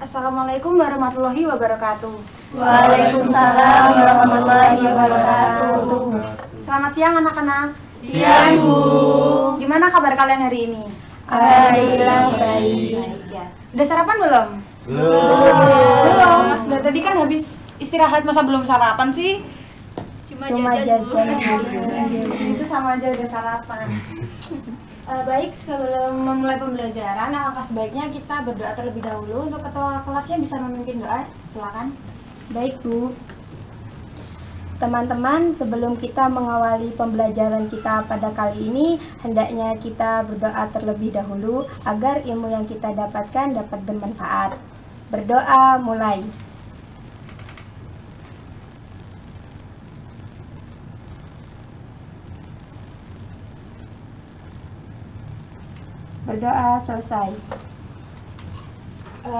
Assalamualaikum warahmatullahi wabarakatuh. Waalaikumsalam warahmatullahi wabarakatuh. Selamat siang anak-anak. Siang, Bu. Gimana kabar kalian hari ini? Alhamdulillah baik. Ya. Udah sarapan belum? Belum. Udah tadi kan habis istirahat, masa belum sarapan sih? Cuma jajan. Itu sama aja udah sarapan. Baik, sebelum memulai pembelajaran, alangkah sebaiknya kita berdoa terlebih dahulu. Untuk ketua kelasnya bisa memimpin doa, silakan. Baik, Bu. Teman-teman, sebelum kita mengawali pembelajaran kita pada kali ini, hendaknya kita berdoa terlebih dahulu agar ilmu yang kita dapatkan dapat bermanfaat. Berdoa mulai. Berdoa selesai.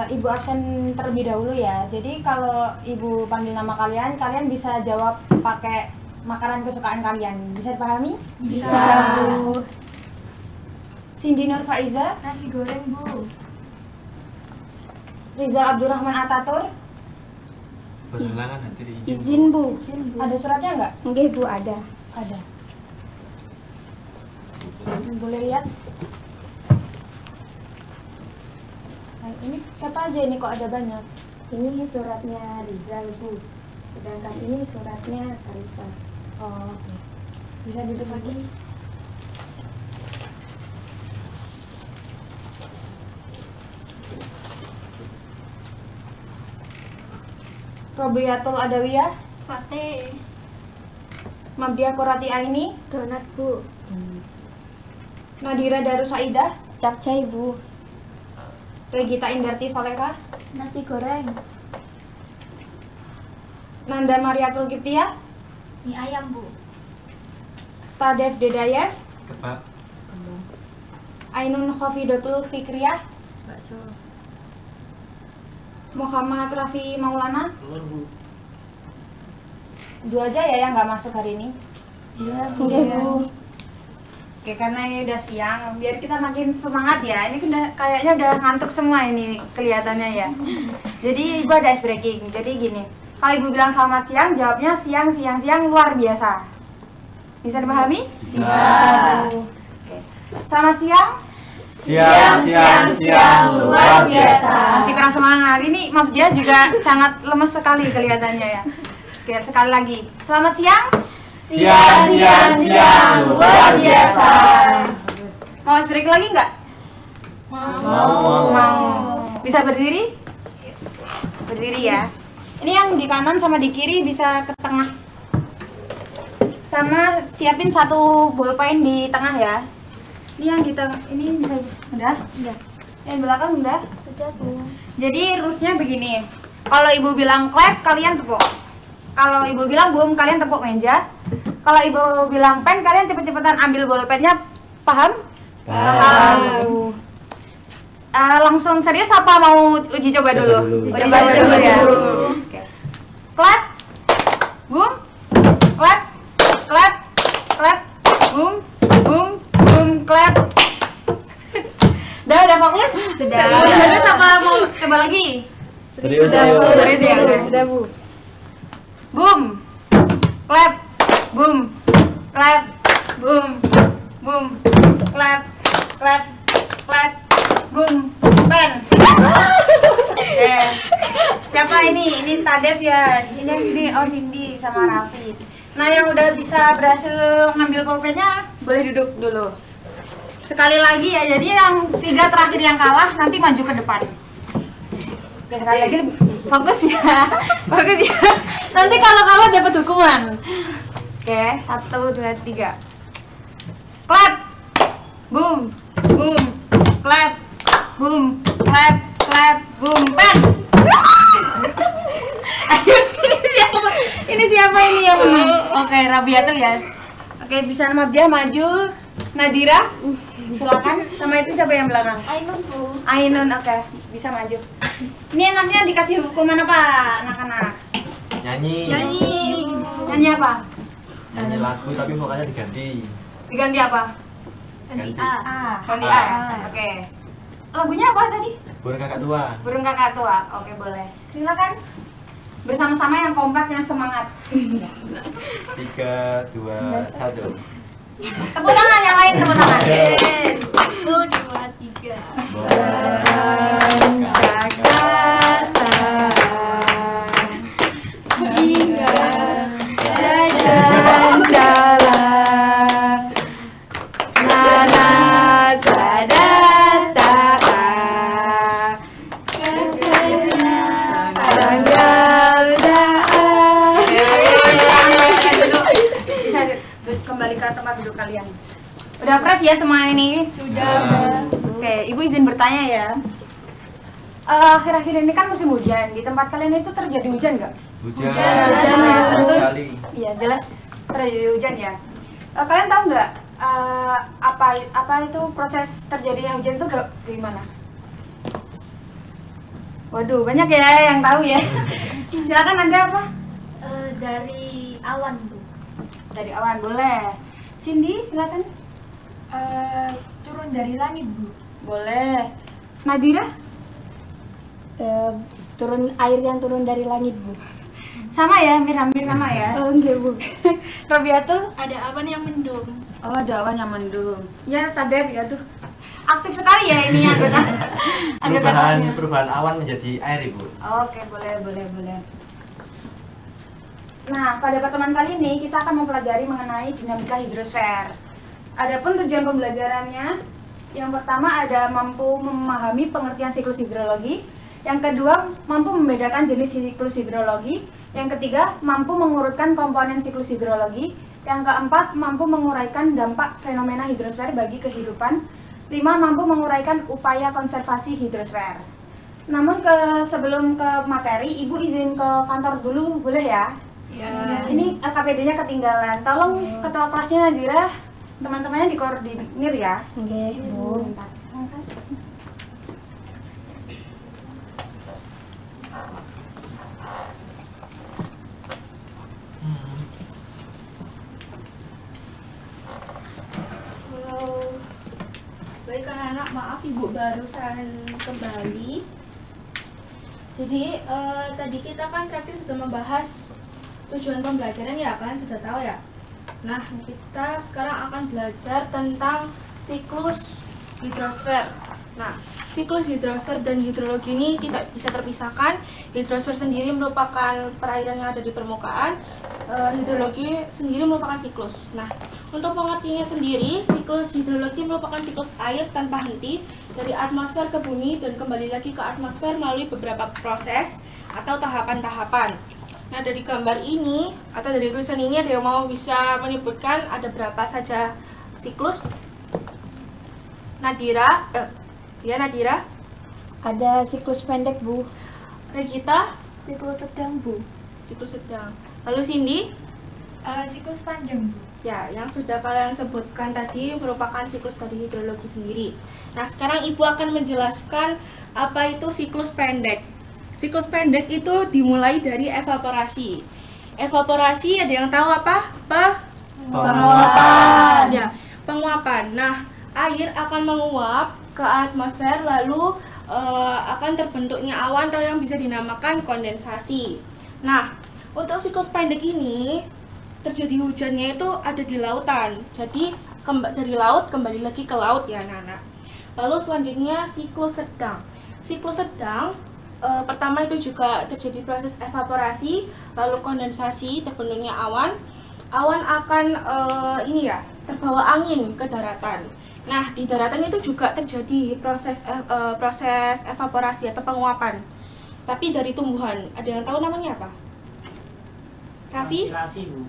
Ibu absen terlebih dahulu ya. Jadi kalau Ibu panggil nama kalian, kalian bisa jawab pakai makanan kesukaan kalian. Bisa dipahami? Bisa, Bu. Cindy Nur Faiza, Nasi goreng, Bu. Rizal Abdurrahman Atatur. Perhalangan nanti diizin. Izin, Bu. Ada suratnya nggak? Nggih, Bu, ada. Ada. Boleh lihat? Nah, ini siapa aja ini kok ada banyak? Ini suratnya Rizal, Bu. Sedangkan ini suratnya Sarisa. Oh, oke. Bisa duduk lagi. Robiatul Adawiyah, Sate. Mabdiah Qurrati Aini, Donat, Bu. Nadira Darusaidah, Capcay, Bu. Regita Indarti Soleka, Nasi goreng. Nanda Mariatul Kiptia, Mie ayam, Bu. Tadef Dedayev, Kepak. Ainun Khofidatul Fikriyah, Bakso. Muhammad Rafi Maulana. Telur, Bu. Dua aja ya yang nggak masuk hari ini. Iya, Bu. Nggih, Bu. Oke, karena ini udah siang, biar kita makin semangat ya. Ini kayaknya udah ngantuk semua ini kelihatannya ya. Jadi gua ada ice breaking. Jadi gini, kalau Ibu bilang selamat siang, jawabnya siang luar biasa. Bisa dipahami? Bisa. Oke. Selamat siang. Siang luar biasa. Masih kurang semangat. Ini maaf dia juga sangat lemes sekali kelihatannya ya. Oke, sekali lagi. Selamat siang. Siang luar biasa. Mau ice breaking lagi nggak? Mau. Bisa berdiri? Berdiri ya. Ini yang di kanan sama di kiri bisa ke tengah. Sama siapin satu bolpen di tengah ya. Ini yang di tengah, ini bisa udah? Udah. Yang belakang udah? Sudah, Bu. Jadi rulesnya begini. Kalau Ibu bilang clap, kalian tepuk. Kalau Ibu bilang boom, kalian tepuk meja. Kalau Ibu bilang pen, kalian cepet-cepetan ambil bolpennya. Paham? Paham. Langsung serius apa mau uji coba dulu? Uji Coba coba dulu ya. dulu. Oke. Clap. Boom. Clap. Clap. Clap. Boom. Boom. Boom. Clap. Udah fokus? Sudah. Serius apa mau coba lagi? Serius. Serius ya? Sudah, Bu. Boom. Clap. Boom. Clap. Boom. Boom. Clap. Clap. Clap. Boom. Pen. Oke. Siapa ini? Ini Tadef ya. Ini oh Cindy sama Raffi. Nah, yang udah bisa berhasil ngambil pulpennya boleh duduk dulu. Sekali lagi ya. Jadi yang 3 terakhir yang kalah nanti maju ke depan. Oke, sekali lagi Fokus ya. Fokus ya. Nanti kalau kalah dapat hukuman. Oke, 1, 2, 3. Clap. Boom. Boom. Clap. Boom. Clap. Clap. Boom. Pen. Ayo, ini siapa ini yang menang? Oke, Rabiatul ya. Oke, bisa nama dia maju. Nadira, silakan. Sama itu siapa yang belakang? Ainun, Bu. Ainun, oke, bisa maju. Ini enaknya dikasih hukuman apa, anak-anak? Nyanyi. Nyanyi apa? Nyanyi lagu tapi vokalnya diganti. Diganti apa? Ganti. Ganti A. Oke. Lagunya apa tadi? Burung kakak tua. Burung kakak tua. Oke, boleh. Silakan. Bersama-sama yang kompak, yang semangat. 3, 2, 1. Tepuk tangan yang lain, tepuk tangan. 1, 2, 3. Burung kakak hingga dan jalan nana sadata tanggal bisa kembali ke tempat duduk kalian. Udah fresh ya semua ini? Sudah. Oke, Ibu izin bertanya ya. Akhir-akhir ini kan musim hujan. Di tempat kalian itu terjadi hujan nggak? Hujan. Hujan. Sekali. Iya, jelas terjadi hujan ya. Kalian tahu nggak apa itu proses terjadinya hujan itu gimana? Waduh, banyak ya yang tahu ya. Silakan, ada apa? Dari awan, Bu. Dari awan, boleh. Cindy, silakan. Turun dari langit, Bu. Boleh. Nadira? Turun air yang turun dari langit, Bu. Sama ya, hampir sama ya. Oh, enggak, Bu. Robiatul? Ada awan yang mendung. Oh, ada awan yang mendung. Ya, Tadef ya tuh. Aktif sekali ya ini anggota. Perubahan awan menjadi air, Ibu. Oke, boleh. Nah, pada pertemuan kali ini kita akan mempelajari mengenai dinamika hidrosfer. Adapun tujuan pembelajarannya, yang pertama ada mampu memahami pengertian siklus hidrologi, yang kedua mampu membedakan jenis siklus hidrologi, yang ketiga mampu mengurutkan komponen siklus hidrologi, yang keempat mampu menguraikan dampak fenomena hidrosfer bagi kehidupan, 5 mampu menguraikan upaya konservasi hidrosfer. Namun sebelum ke materi, Ibu izin ke kantor dulu, boleh ya? Ya. Ini KPD-nya ketinggalan. Tolong ketua kelasnya Nadira, teman-temannya dikoordinir ya. Oke, Bu. Bentar. Makasih. Baik anak-anak, maaf Ibu barusan kembali. Jadi tadi kita kan terakhir sudah membahas tujuan pembelajaran ya, kalian sudah tahu ya. Nah, kita sekarang akan belajar tentang siklus hidrosfer. Nah, siklus hidrosfer dan hidrologi ini tidak bisa terpisahkan. Hidrosfer sendiri merupakan perairan yang ada di permukaan, hidrologi sendiri merupakan siklus. Nah, untuk pengertiannya sendiri, siklus hidrologi merupakan siklus air tanpa henti dari atmosfer ke bumi dan kembali lagi ke atmosfer melalui beberapa proses atau tahapan-tahapan. Nah, dari gambar ini atau dari tulisan ini ada yang mau bisa menyebutkan ada berapa saja siklus? Nadira? Ya, Nadira? Ada siklus pendek, Bu. Regita? Siklus sedang, Bu. Siklus sedang. Lalu Cindy? Siklus panjang, Bu. Ya, yang sudah kalian sebutkan tadi merupakan siklus dari hidrologi sendiri. Nah, sekarang Ibu akan menjelaskan apa itu siklus pendek. Siklus pendek itu dimulai dari evaporasi. Evaporasi ada yang tahu apa? Penguapan. Ya, penguapan. Nah, air akan menguap ke atmosfer lalu akan terbentuknya awan atau yang bisa dinamakan kondensasi. Nah, untuk siklus pendek ini terjadi hujannya itu ada di lautan. Jadi dari laut kembali lagi ke laut ya anak-anak. Lalu selanjutnya siklus sedang. Siklus sedang pertama itu juga terjadi proses evaporasi, lalu kondensasi, terbentuknya awan. Awan akan terbawa angin ke daratan. Nah, di daratan itu juga terjadi proses evaporasi atau penguapan. tapi dari tumbuhan. Ada yang tahu namanya apa? Raffi? Transpirasi, Bu.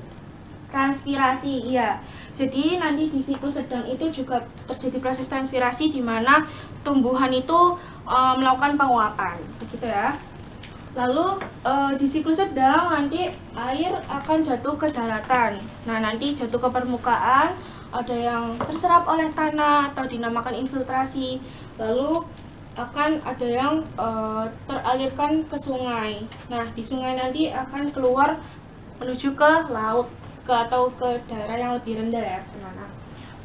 Transpirasi, iya. Jadi nanti di siklus sedang itu juga terjadi proses transpirasi di mana tumbuhan itu melakukan penguapan, begitu ya. Lalu di siklus sedang nanti air akan jatuh ke daratan. Nah, nanti jatuh ke permukaan, ada yang terserap oleh tanah atau dinamakan infiltrasi. Lalu akan ada yang teralirkan ke sungai. Nah, di sungai nanti akan keluar menuju ke laut atau ke daerah yang lebih rendah ya, teman-teman.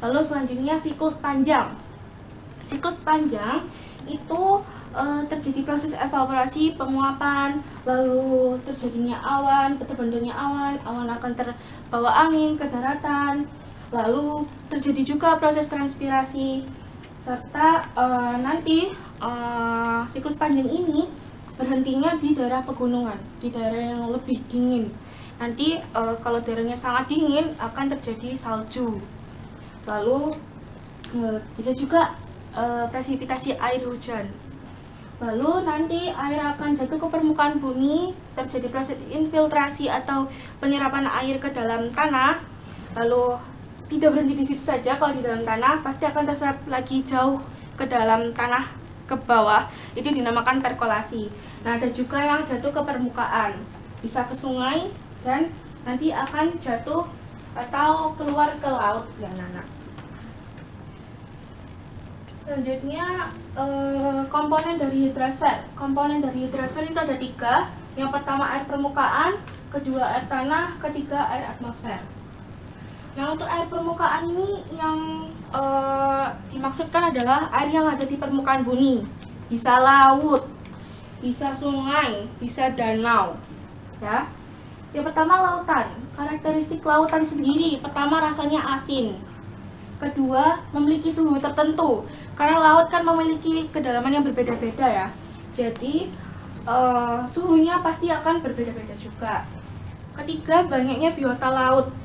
Lalu selanjutnya siklus panjang. Siklus panjang itu terjadi proses evaporasi, penguapan, lalu terjadinya awan, terbentuknya awan, awan akan terbawa angin ke daratan, lalu terjadi juga proses transpirasi, serta nanti siklus panjang ini berhentinya di daerah pegunungan, di daerah yang lebih dingin. Nanti kalau daerahnya sangat dingin akan terjadi salju. Lalu bisa juga presipitasi air hujan. Lalu nanti air akan jatuh ke permukaan bumi, terjadi proses infiltrasi atau penyerapan air ke dalam tanah. Lalu tidak berhenti di situ saja, kalau di dalam tanah pasti akan terserap lagi jauh ke dalam tanah ke bawah. Itu dinamakan perkolasi. Nah, ada juga yang jatuh ke permukaan, bisa ke sungai dan nanti akan jatuh atau keluar ke laut ya, anak-anak. Selanjutnya komponen dari hidrosfer. Komponen dari hidrosfer itu ada 3. Yang pertama air permukaan, kedua air tanah, ketiga air atmosfer. Nah, untuk air permukaan ini yang dimaksudkan adalah air yang ada di permukaan bumi. Bisa laut, bisa sungai, bisa danau. Ya. Yang pertama lautan. Karakteristik lautan sendiri, pertama rasanya asin. Kedua, memiliki suhu tertentu. Karena laut kan memiliki kedalaman yang berbeda-beda ya. Jadi suhunya pasti akan berbeda-beda juga. Ketiga, banyaknya biota laut.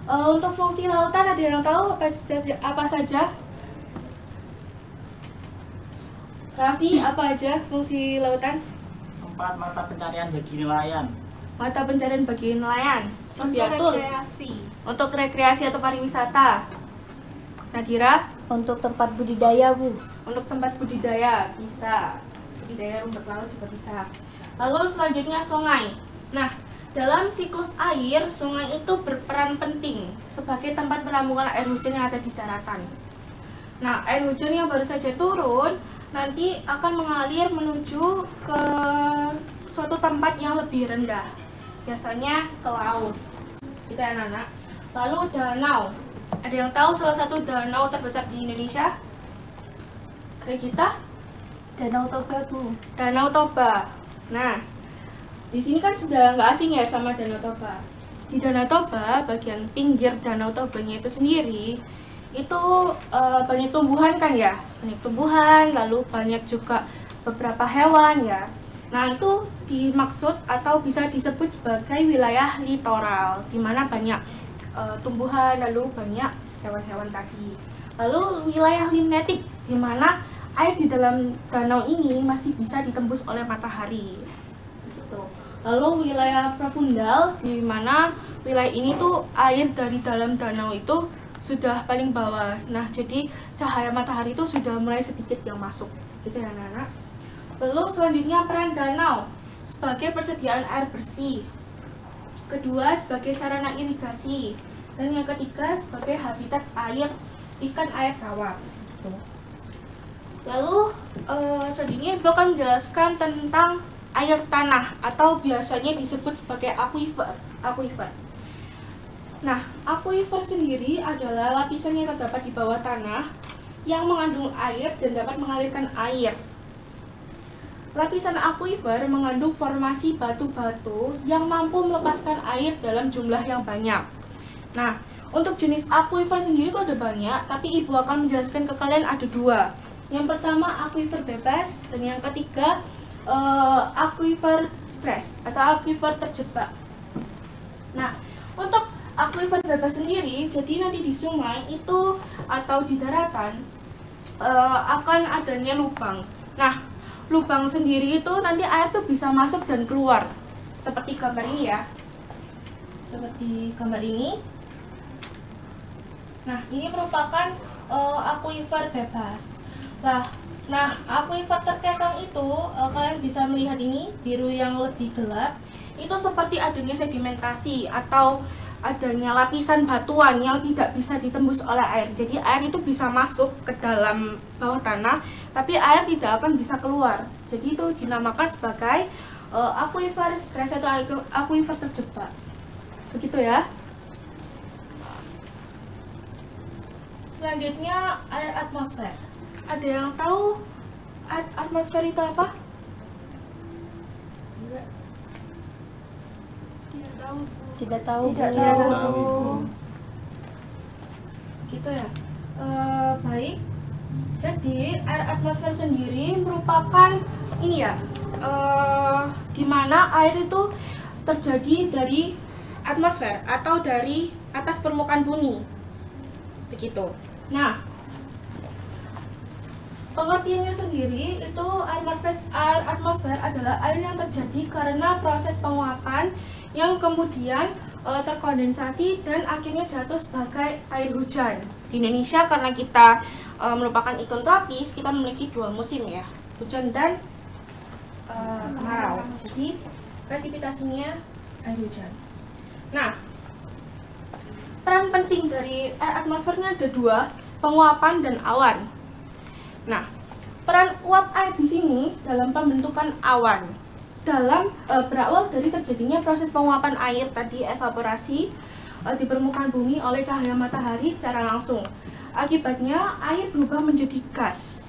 Untuk fungsi lautan ada yang tahu apa saja? Raffi, apa aja fungsi lautan? Tempat mata pencarian bagi nelayan. Mata pencarian bagi nelayan. Untuk rekreasi. Untuk rekreasi atau pariwisata. Nadira? Untuk tempat budidaya, Bu. Untuk tempat budidaya bisa. Budidaya rumput laut juga bisa. Lalu selanjutnya sungai. Nah, dalam siklus air, sungai itu berperan penting sebagai tempat penampungan air hujan yang ada di daratan. Nah, air hujan yang baru saja turun nanti akan mengalir menuju ke suatu tempat yang lebih rendah, biasanya ke laut. Itu ya, anak-anak. Lalu danau. Ada yang tahu salah satu danau terbesar di Indonesia? Ada kita? Danau Toba, Bu. Danau Toba. Nah, di sini kan sudah nggak asing ya sama Danau Toba. Di Danau Toba, bagian pinggir Danau Tobanya itu sendiri, itu banyak tumbuhan kan ya? Banyak tumbuhan, lalu banyak juga beberapa hewan ya. Nah, itu dimaksud atau bisa disebut sebagai wilayah litoral, di mana banyak tumbuhan, lalu banyak hewan-hewan tadi. Lalu wilayah limnetik, di mana air di dalam danau ini masih bisa ditembus oleh matahari. Gitu. Lalu wilayah profundal, di mana wilayah ini tuh air dari dalam danau itu sudah paling bawah. Nah, jadi cahaya matahari itu sudah mulai sedikit yang masuk. Gitu ya, anak-anak. Lalu selanjutnya peran danau sebagai persediaan air bersih. Kedua, sebagai sarana irigasi. Dan yang ketiga, sebagai habitat air ikan air tawar. Gitu. Lalu selanjutnya itu akan menjelaskan tentang air tanah atau biasanya disebut sebagai aquifer. Nah, aquifer sendiri adalah lapisan yang terdapat di bawah tanah yang mengandung air dan dapat mengalirkan air. Lapisan aquifer mengandung formasi batu-batu yang mampu melepaskan air dalam jumlah yang banyak. Nah, untuk jenis aquifer sendiri itu ada banyak, tapi Ibu akan menjelaskan ke kalian ada 2. Yang pertama aquifer bebas, dan yang ketiga aquifer stress atau aquifer terjebak. Nah, untuk aquifer bebas sendiri, jadi nanti di sungai itu atau di daratan akan adanya lubang. Nah, lubang sendiri itu nanti air tuh bisa masuk dan keluar. Seperti gambar ini ya. Seperti gambar ini. Nah, ini merupakan aquifer bebas. Nah, aquifer terkekang itu kalian bisa melihat ini biru yang lebih gelap. Itu seperti adanya sedimentasi atau adanya lapisan batuan yang tidak bisa ditembus oleh air. Jadi air itu bisa masuk ke dalam bawah tanah, tapi air tidak akan bisa keluar. Jadi itu dinamakan sebagai aquifer stress atau aquifer terjebak. Begitu ya. Selanjutnya air atmosfer. Ada yang tahu air atmosfer itu apa? Tidak tahu. Gitu ya. Baik. Jadi air atmosfer sendiri merupakan ini ya, di mana air itu terjadi dari atmosfer atau dari atas permukaan bumi. Begitu. Nah, pengertiannya sendiri itu air atmosfer adalah air yang terjadi karena proses penguapan yang kemudian terkondensasi dan akhirnya jatuh sebagai air hujan. Di Indonesia karena kita merupakan iklim tropis, kita memiliki 2 musim ya, hujan dan kemarau. Jadi presipitasinya air hujan. Nah, peran penting dari air atmosfernya ada 2, penguapan dan awan. Nah, peran uap air di sini dalam pembentukan awan berawal dari terjadinya proses penguapan air tadi evaporasi di permukaan bumi oleh cahaya matahari secara langsung. Akibatnya air berubah menjadi gas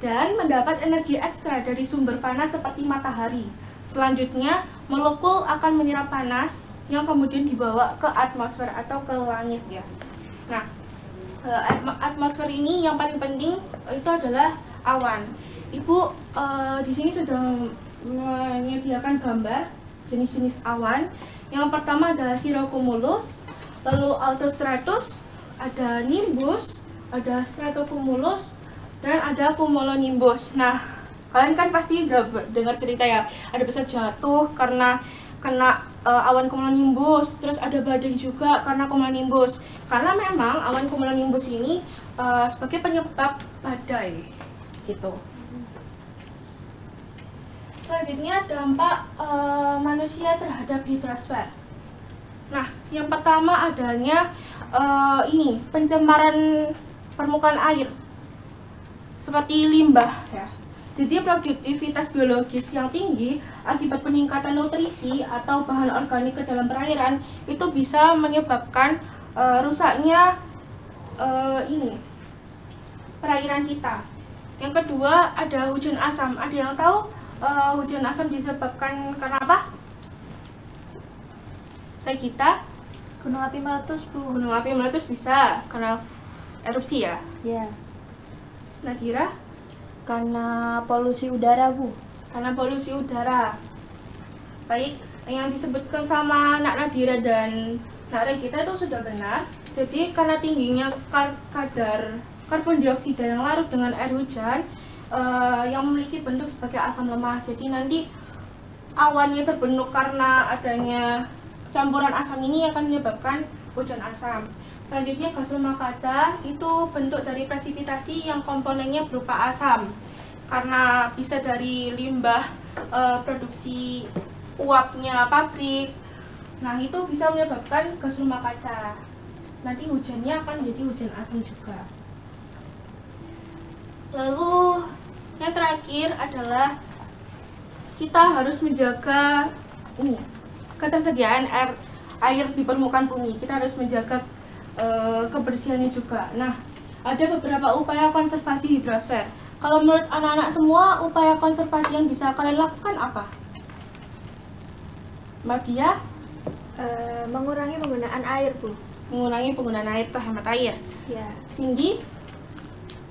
dan mendapat energi ekstra dari sumber panas seperti matahari. Selanjutnya, molekul akan menyerap panas yang kemudian dibawa ke atmosfer atau ke langit ya. Nah, atmosfer ini yang paling penting itu adalah awan. Ibu di sini sudah menyediakan gambar jenis-jenis awan. Yang pertama adalah cirrocumulus, lalu altostratus, ada nimbus, ada stratocumulus, dan ada cumulonimbus. Nah, kalian kan pasti udah dengar cerita ya, ada pesawat jatuh karena kena awan cumulonimbus, terus ada badai juga karena cumulonimbus. Karena memang awan cumulonimbus ini sebagai penyebab badai, gitu. Selanjutnya dampak manusia terhadap hidrosfer. Nah, yang pertama adanya ini pencemaran permukaan air seperti limbah ya. Jadi produktivitas biologis yang tinggi akibat peningkatan nutrisi atau bahan organik ke dalam perairan itu bisa menyebabkan rusaknya ini perairan kita. Yang kedua ada hujan asam. Ada yang tahu hujan asam disebabkan karena apa? Kayak kita Gunung api meletus, Bu. gunung api meletus bisa karena erupsi ya. Ya. Nadira? Karena polusi udara, Bu. Karena polusi udara. Baik, yang disebutkan sama Nak Nadira dan Nak Regita itu sudah benar. Jadi karena tingginya kadar karbon dioksida yang larut dengan air hujan yang memiliki bentuk sebagai asam lemah. Jadi nanti awannya terbentuk karena adanya campuran asam ini akan menyebabkan hujan asam. Selanjutnya gas rumah kaca itu bentuk dari presipitasi yang komponennya berupa asam. Karena bisa dari limbah produksi uapnya pabrik. Nah, itu bisa menyebabkan gas rumah kaca. Nanti hujannya akan menjadi hujan asam juga. Lalu yang terakhir adalah kita harus menjaga ketersediaan air di permukaan bumi. Kita harus menjaga kebersihannya juga. Nah, ada beberapa upaya konservasi hidrosfer. Kalau menurut anak-anak semua, upaya konservasi yang bisa kalian lakukan apa? Mbak Dia? Mengurangi penggunaan air, Bu. Mengurangi penggunaan air atau hemat air. Ya. Cindy?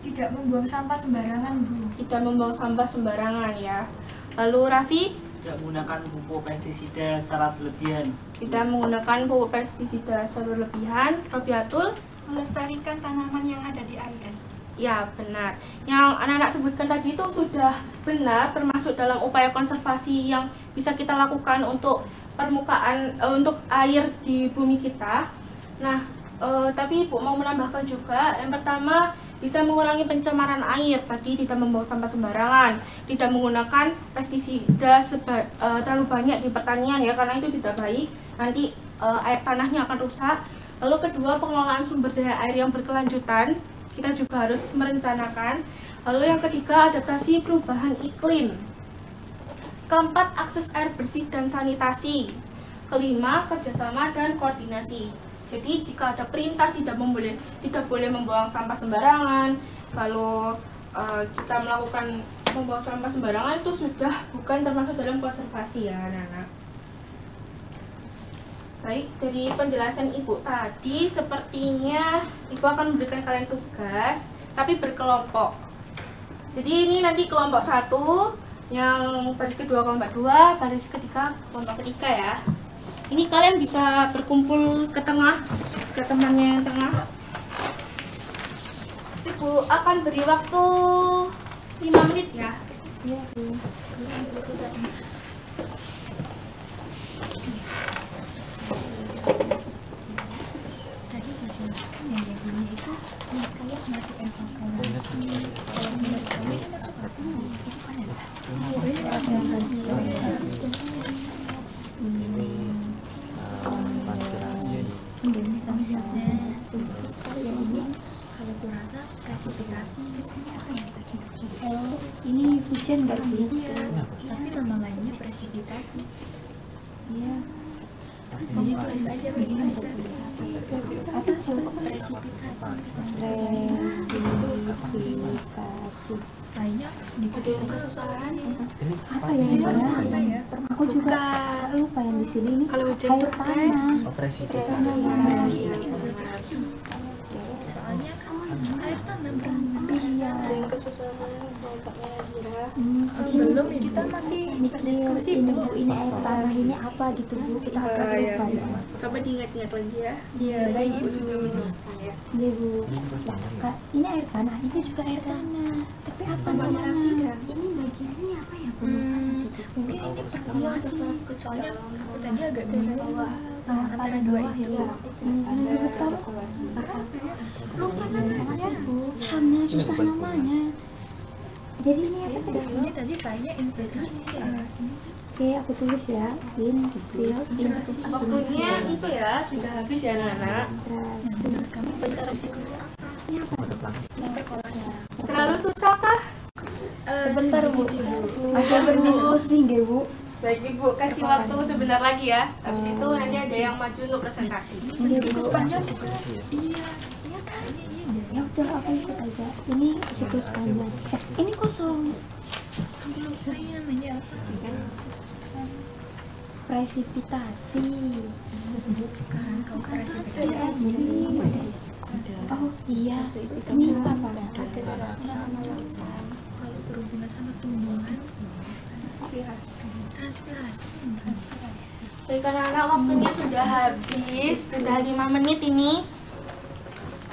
Tidak membuang sampah sembarangan, Bu. Tidak membuang sampah sembarangan ya. Lalu Raffi? Tidak menggunakan pupuk pestisida secara berlebihan. Tidak menggunakan pupuk pestisida secara berlebihan. Robiatul? Melestarikan tanaman yang ada di air. Ya, benar. Yang anak-anak sebutkan tadi itu sudah benar, termasuk dalam upaya konservasi yang bisa kita lakukan untuk permukaan, untuk air di bumi kita. Nah, tapi Ibu mau menambahkan juga, yang pertama bisa mengurangi pencemaran air, tadi tidak membawa sampah sembarangan, tidak menggunakan pestisida terlalu banyak di pertanian ya, karena itu tidak baik, nanti air tanahnya akan rusak. Lalu kedua, pengelolaan sumber daya air yang berkelanjutan, kita juga harus merencanakan. Lalu yang ketiga, adaptasi perubahan iklim. Keempat, akses air bersih dan sanitasi. Kelima, kerjasama dan koordinasi. Jadi jika ada perintah tidak boleh membuang sampah sembarangan, lalu kita melakukan membuang sampah sembarangan, itu sudah bukan termasuk dalam konservasi ya anak-anak. Baik, dari penjelasan Ibu tadi, sepertinya Ibu akan memberikan kalian tugas, tapi berkelompok. Jadi ini nanti kelompok 1, yang baris kedua kelompok 2, baris ketiga kelompok ketiga ya. Ini kalian bisa berkumpul ke tengah, ke temannya yang tengah. Ibu akan beri waktu 5 menit ya. Iya, Bu. Tadi dijelaskan ya bunyi itu kayak masuk evaporasi. Kalau menurut kami itu masuk apa? Itu kondensasi. Kondensasi. Yang ini kalau aku rasa presipitasi terus ini apa ya bagi? Oh, ini hujan nggak sih? Iya. Tapi nama lainnya presipitasi. Iya. Jadi tulis aja presipitasi. Apa tuh? Presipitasi. Presipitasi. Kayaknya Ada yang kesusahan. Apa ya ini ya? apa ya? Aku juga agak lupa yang di sini ini. Kalau hujan Air tuh tanah. Soalnya kan air tanah berangkat. Iya. Ada yang kesusahan, kelompoknya Dira. Belum ya, kita masih Mikir berdiskusi ini tuh. Bu, ini air tanah ini apa gitu Bu? Kita agak lupa ya. Coba diingat-ingat lagi ya. Iya, baik. Ibu sudah menjelaskan ya. Iya Bu. Lah, Kak, ini air tanah, ini juga air tanah. Tapi apa namanya? Ini bagiannya apa ya Bu? Mungkin ini perkulasi. Soalnya aku tadi agak bingung antara dua itu. Menurut kamu? Lupa namanya Bu. Sama susah namanya. Jadi ini apa tadi? Ini tadi kayaknya infiltrasi ya. Oke, aku tulis ya. Infill, Waktunya itu ya sudah habis ya anak-anak. Menurut kami bentar siklus apa? Ini apa? Perkolasi. Terlalu susah kah? Sebentar Bu. Masih berdiskusi nggih Bu? Baik Ibu, kasih waktu sebentar lagi ya. Habis itu nanti ada yang maju untuk presentasi. Nggih Bu. Panjang siklus. Iya. Iya kayaknya iya deh. Ya udah aku ikut aja. Ini siklus panjang. Ini kosong. Aku lupa ini namanya apa? Presipitasi. Bukan, kalau presipitasi. Oh iya. Ini apa? Kalau berhubungan sama tumbuhan, transpirasi. Baik anak-anak, waktunya sudah habis. Sudah 5 menit ini.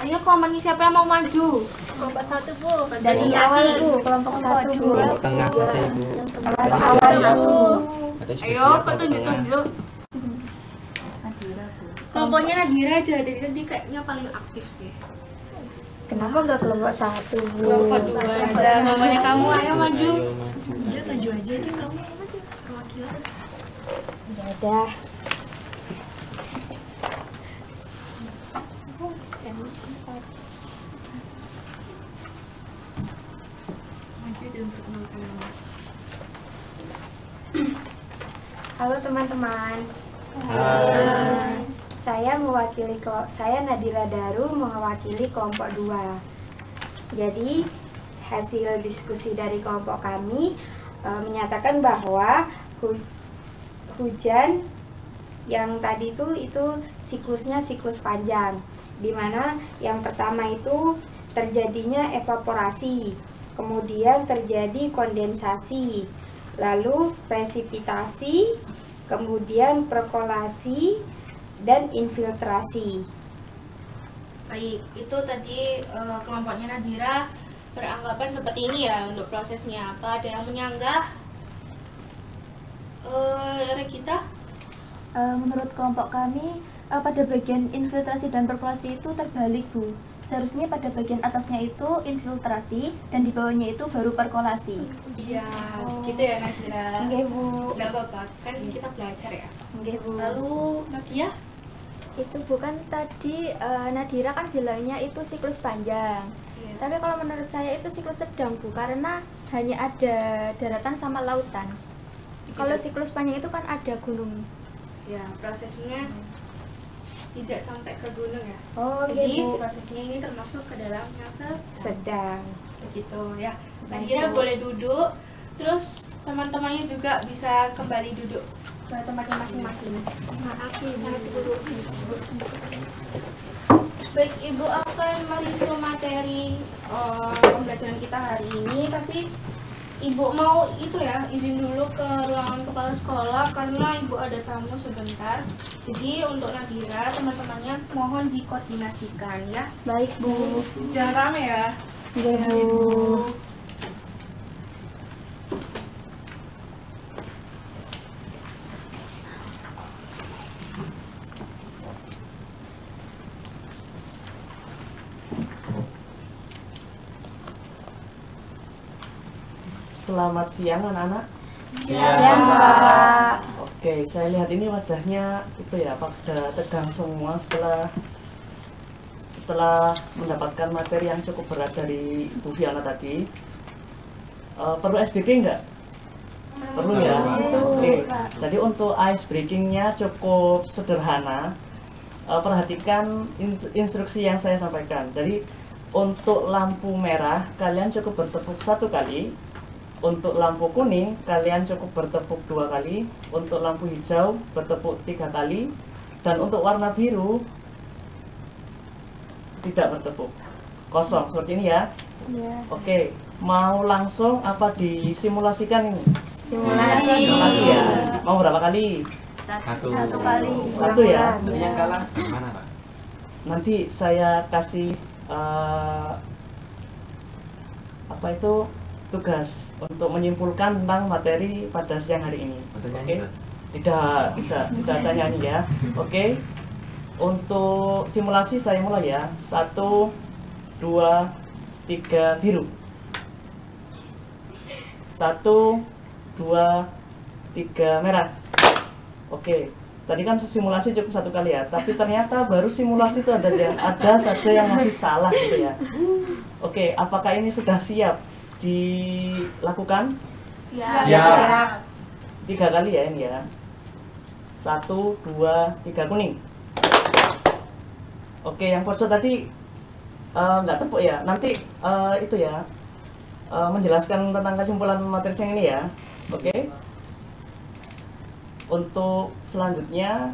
Ayo kelompoknya siapa yang mau maju? Kelompok 1 Bu. Dari awal Bu, kelompok 1 Bu. Tengah saja Ibu. Awal Bu. Ayo, petunjuk-tunjuk. Kelompoknya Nadira aja, jadi tadi kayaknya paling aktif sih. Kenapa nggak kelompok 1 Bu? Kelompok 2 aja, kelompoknya kamu, ayo maju. Udah maju aja deh kamu maju perwakilan. Dadah. Maju dan perkenalkan nama. Halo teman-teman. Saya Nadira Daru mewakili kelompok 2. Jadi hasil diskusi dari kelompok kami menyatakan bahwa hujan yang tadi itu siklusnya siklus panjang, di mana yang pertama itu terjadinya evaporasi, kemudian terjadi kondensasi, lalu presipitasi, kemudian perkolasi, dan infiltrasi. Baik, itu tadi kelompoknya Nadira beranggapan seperti ini ya untuk prosesnya. Apa ada yang menyanggah? Regita? Menurut kelompok kami, pada bagian infiltrasi dan perkolasi itu terbalik, Bu. Seharusnya pada bagian atasnya itu infiltrasi dan di bawahnya itu baru perkolasi. Iya, gitu ya Nadira. Oke, Bu. Nggak apa-apa, kan kita belajar ya. Oke, Bu. Lalu Nadia? Itu bukan tadi Nadira kan bilangnya itu siklus panjang. Iya. Tapi kalau menurut saya itu siklus sedang, Bu, karena hanya ada daratan sama lautan. Kalau siklus panjang itu kan ada gunung. Ya, prosesnya tidak sampai ke gunung ya. Oh, Jadi Bu. prosesnya ini termasuk ke dalam yang Sedang. begitu ya. Baik, Nadira Bu. boleh duduk, terus teman-temannya juga bisa kembali duduk ke tempatnya masing-masing. Terima kasih guru. Baik, Ibu akan mereview materi pembelajaran kita hari ini, tapi Ibu mau itu ya, izin dulu ke ruangan kepala sekolah karena Ibu ada tamu sebentar. Jadi untuk Nadira, teman-temannya mohon dikoordinasikan ya. Baik, Bu. Jangan rame ya. Oke, Bu. Selamat siang anak-anak. Siang, Bapak. Oke, saya lihat ini wajahnya itu ya pada tegang semua setelah mendapatkan materi yang cukup berat dari Bu Fiana tadi. Perlu ice breaking nggak? Perlu ya. Oke. Jadi untuk ice breakingnya cukup sederhana. Perhatikan instruksi yang saya sampaikan. Jadi untuk lampu merah kalian cukup bertepuk 1 kali. Untuk lampu kuning, kalian cukup bertepuk 2 kali. Untuk lampu hijau, bertepuk 3 kali. Dan untuk warna biru, tidak bertepuk. Kosong, seperti ini ya. Iya. Oke, mau langsung apa disimulasikan ini? Simulasi. Simulasi ya. Mau berapa kali? Satu kali. 1 ya. Ulang-ulang. Yang kalah mana, Pak? Nanti saya kasih apa itu tugas untuk menyimpulkan tentang materi pada siang hari ini. Oke? Tidak ada nyanyi ya. Oke. Untuk simulasi saya mulai ya. 1, 2, 3 biru. 1, 2, 3 merah. Oke. Tadi kan simulasi cukup 1 kali ya, tapi ternyata baru simulasi itu ada saja yang masih salah gitu ya. Oke, apakah ini sudah siap dilakukan? Siap. 3 kali ya ini ya. 1, 2, 3 kuning. Oke, yang pojok tadi nggak tepuk ya. Nanti itu ya menjelaskan tentang kesimpulan materi yang ini ya. Oke. Untuk selanjutnya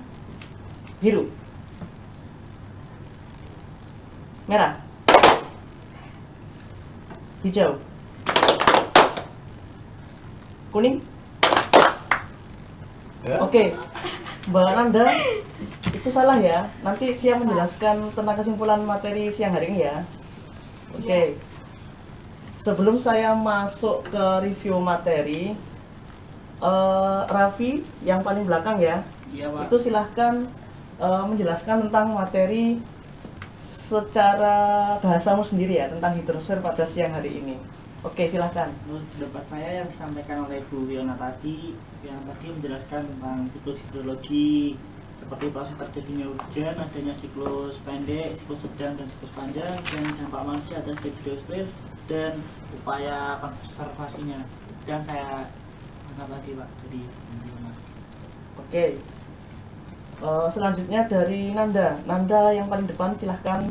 biru, merah, hijau, kuning. Oke, Mbak Nanda, itu salah ya. Nanti siang menjelaskan tentang kesimpulan materi siang hari ini ya. Oke. Sebelum saya masuk ke review materi, Raffi yang paling belakang ya. Iya, Pak. Itu silahkan menjelaskan tentang materi secara bahasamu sendiri ya tentang hidrosfer pada siang hari ini. Oke, silahkan. Menurut pendapat saya yang disampaikan oleh Bu Fiona tadi, yang tadi menjelaskan tentang siklus hidrologi, seperti proses terjadinya hujan, adanya siklus pendek, siklus sedang, dan siklus panjang, dan dampak manusia atas hidrosfer dan upaya konservasinya. Dan saya angkat lagi, Pak, jadi Oke. Selanjutnya dari Nanda yang paling depan silahkan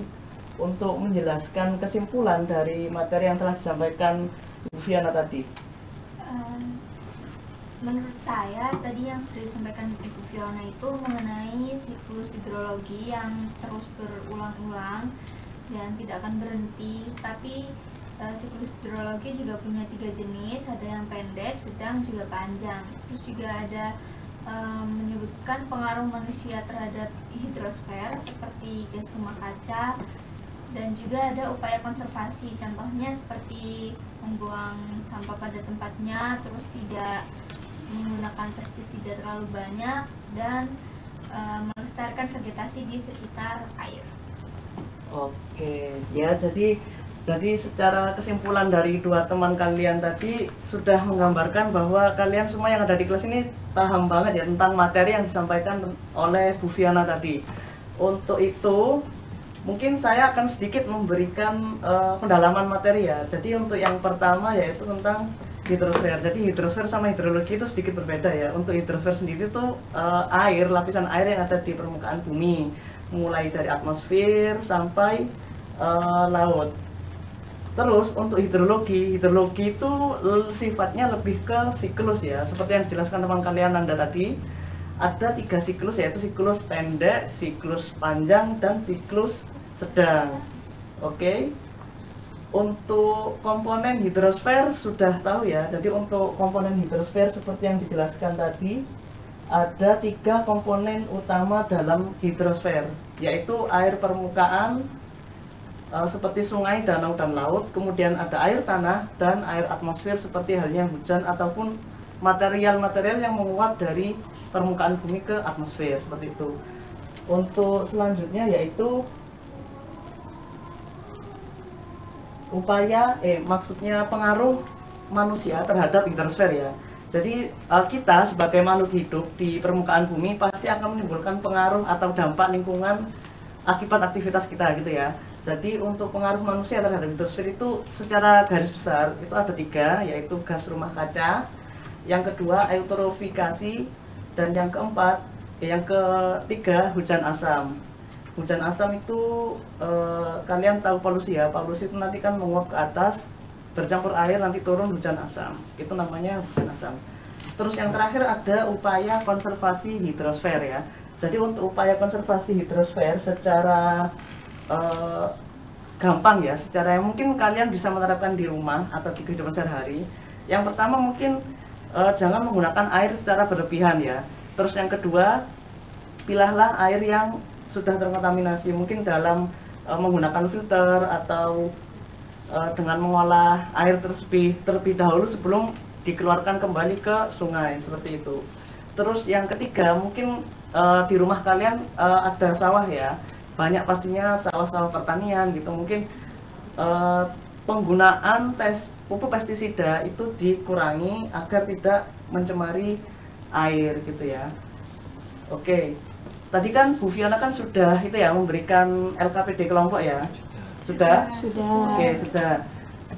untuk menjelaskan kesimpulan dari materi yang telah disampaikan Bu Fiana tadi. Menurut saya tadi yang sudah disampaikan Ibu Fiona itu mengenai siklus hidrologi yang terus berulang-ulang dan tidak akan berhenti. Tapi siklus hidrologi juga punya 3 jenis, ada yang pendek, sedang, juga panjang. Terus juga ada menyebutkan pengaruh manusia terhadap hidrosfer seperti gas rumah kaca, Dan juga ada upaya konservasi, contohnya seperti membuang sampah pada tempatnya, terus tidak menggunakan pestisida terlalu banyak, dan melestarikan vegetasi di sekitar air. Oke, ya jadi secara kesimpulan dari dua teman kalian tadi sudah menggambarkan bahwa kalian semua yang ada di kelas ini paham banget ya tentang materi yang disampaikan oleh Bu Viana tadi. Untuk itu mungkin saya akan sedikit memberikan pendalaman materi ya. Jadi untuk yang pertama yaitu tentang hidrosfer. Jadi hidrosfer sama hidrologi itu sedikit berbeda ya. Untuk hidrosfer sendiri itu air, lapisan air yang ada di permukaan bumi, mulai dari atmosfer sampai laut. Terus untuk hidrologi itu sifatnya lebih ke siklus ya. Seperti yang dijelaskan teman kalian Anda tadi, ada 3 siklus yaitu siklus pendek, siklus panjang, dan siklus sedang. Oke. Untuk komponen hidrosfer sudah tahu ya. Jadi untuk komponen hidrosfer seperti yang dijelaskan tadi, ada 3 komponen utama dalam hidrosfer, yaitu air permukaan seperti sungai, danau, dan laut, kemudian ada air tanah dan air atmosfer seperti halnya hujan ataupun material-material yang menguap dari permukaan bumi ke atmosfer, seperti itu. Untuk selanjutnya yaitu maksudnya pengaruh manusia terhadap hidrosfer ya. Jadi kita sebagai makhluk hidup di permukaan bumi pasti akan menimbulkan pengaruh atau dampak lingkungan akibat aktivitas kita gitu ya. Jadi untuk pengaruh manusia terhadap hidrosfer itu secara garis besar itu ada 3, yaitu gas rumah kaca, yang kedua eutrofikasi, dan yang ketiga hujan asam. Hujan asam itu kalian tahu polusi ya. Polusi itu nanti kan menguap ke atas, bercampur air, nanti turun hujan asam. Itu namanya hujan asam. Terus yang terakhir ada upaya konservasi hidrosfer ya. Jadi untuk upaya konservasi hidrosfer secara gampang ya, secara yang mungkin kalian bisa menerapkan di rumah atau di kehidupan sehari-hari. Yang pertama mungkin jangan menggunakan air secara berlebihan ya. Terus yang kedua, pilahlah air yang sudah terkontaminasi, mungkin dalam menggunakan filter atau dengan mengolah air terlebih dahulu sebelum dikeluarkan kembali ke sungai, seperti itu. Terus yang ketiga, mungkin di rumah kalian ada sawah ya, banyak pastinya sawah-sawah pertanian gitu. Mungkin penggunaan pupuk pestisida itu dikurangi agar tidak mencemari air gitu ya. Oke, tadi kan Bu Viana kan sudah itu ya memberikan LKPD kelompok ya. Sudah? Oke, sudah.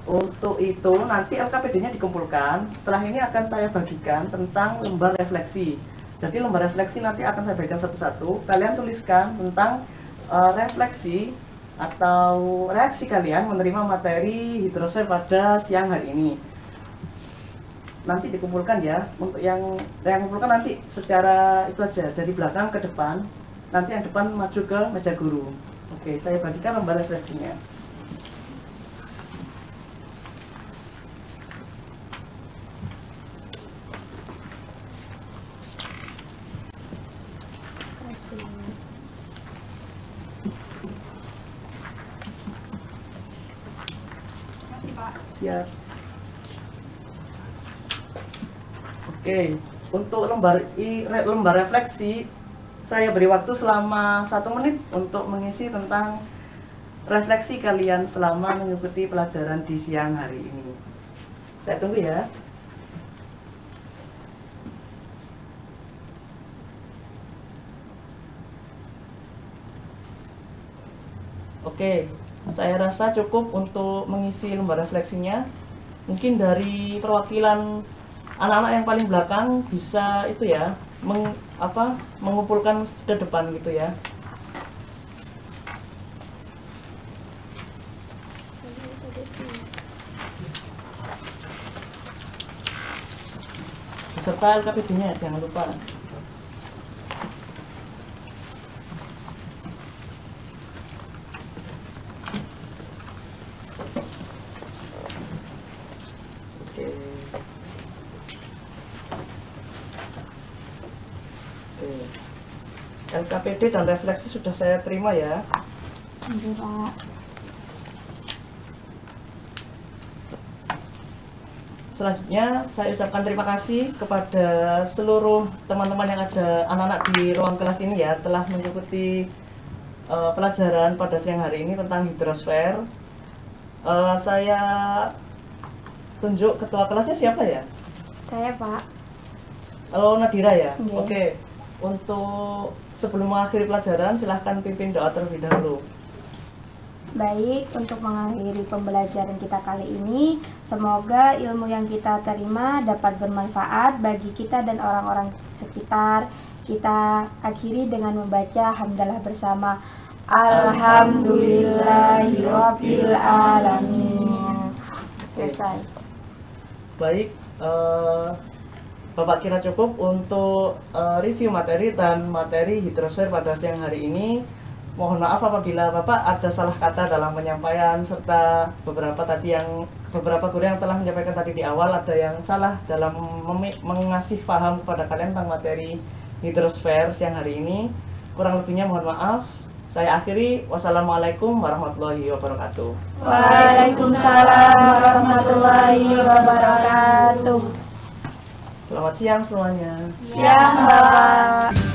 Untuk itu nanti LKPD-nya dikumpulkan. Setelah ini akan saya bagikan tentang lembar refleksi. Jadi lembar refleksi nanti akan saya bagikan satu-satu. Kalian tuliskan tentang refleksi atau reaksi kalian menerima materi hidrosfer pada siang hari ini. Nanti dikumpulkan ya. Untuk yang kumpulkan nanti secara itu aja, dari belakang ke depan. Nanti yang depan maju ke meja guru. Oke, saya bagikan lembar refleksinya. Siap. Oke, untuk lembar refleksi saya beri waktu selama 1 menit untuk mengisi tentang refleksi kalian selama mengikuti pelajaran di siang hari ini. Saya tunggu ya. Oke, saya rasa cukup untuk mengisi lembar refleksinya. Mungkin dari perwakilan anak-anak yang paling belakang bisa itu ya, mengumpulkan ke depan gitu ya. Beserta LKPD-nya jangan lupa. LKPD dan refleksi sudah saya terima ya. Selanjutnya saya ucapkan terima kasih kepada seluruh teman-teman yang ada, anak-anak di ruang kelas ini ya, telah mengikuti pelajaran pada siang hari ini tentang hidrosfer. Saya tunjuk ketua kelasnya siapa ya? Saya, Pak. Oh, Nadira ya? Iya. Oke. Untuk sebelum mengakhiri pelajaran, silahkan pimpin doa terlebih dahulu. Baik, untuk mengakhiri pembelajaran kita kali ini, semoga ilmu yang kita terima dapat bermanfaat bagi kita dan orang-orang sekitar. Kita akhiri dengan membaca hamdalah bersama. Alhamdulillahirabbil alamin. Selesai. Baik, Bapak kira cukup untuk review materi dan materi hidrosfer pada siang hari ini. Mohon maaf apabila Bapak ada salah kata dalam penyampaian, serta beberapa guru yang telah menyampaikan tadi di awal ada yang salah dalam mengasih paham kepada kalian tentang materi hidrosfer siang hari ini. Kurang lebihnya mohon maaf. Saya akhiri. Wassalamualaikum warahmatullahi wabarakatuh. Waalaikumsalam warahmatullahi wabarakatuh. Selamat siang semuanya. Siang, Bapak.